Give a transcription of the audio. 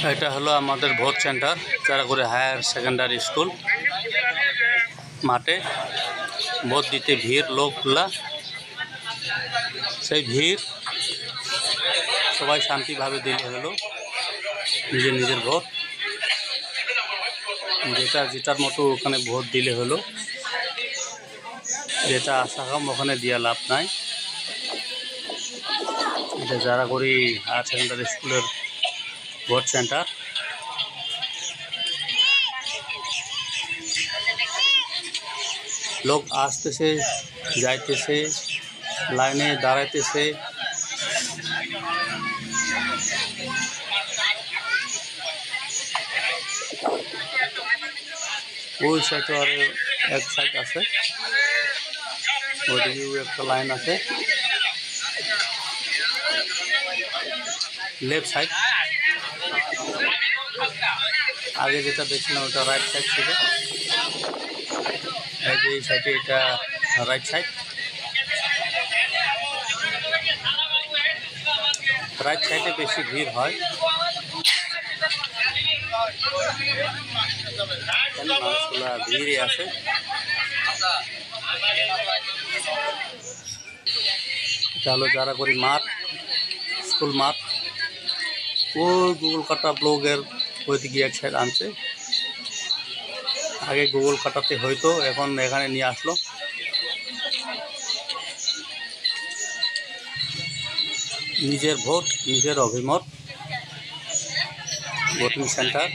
এটা হলো আমাদের vote centre Charaguri higher secondary school মাঠে ভোট দিতে ভিড় লোকগুলা সেই ভিড় সবাই শান্তিভাবে দিলে হলো নিজের নিজের ভোট যেটার মতো ওখানে ভোট দিলে হলো যেটা আশা কম ওখানে দেওয়া লাভ নাই। এটা চারাগুড়ি হায়ার সেকেন্ডারি স্কুলের ভোট সেন্টার। लोग আসতেছে যাইতেছে লাইনে দাঁড়াইতেছে। ওই সাইডে আর এক সাইড আছে, ওইদিকেও একটা লাইন আছে। লেফট সাইড আগে যেটা দেখছিলাম ওটা রাইট সাইড ছিল, এই সাইডে এটা রাইট সাইড। রাইট সাইডে বেশি ভিড় হয়, মানুষগুলা ভিড়ে আছে। এটা হলো চারাগুড়ি মাঠ, স্কুল মাঠ। ওই গুগল কাটা ব্লগের ওইদিকে এক সাইড আনছে, আগে গুগল কাটাতে হয়তো, এখন এখানে নিয়ে আসলো। নিজের ভোট নিজের অভিমত, ভোটিং সেন্টার।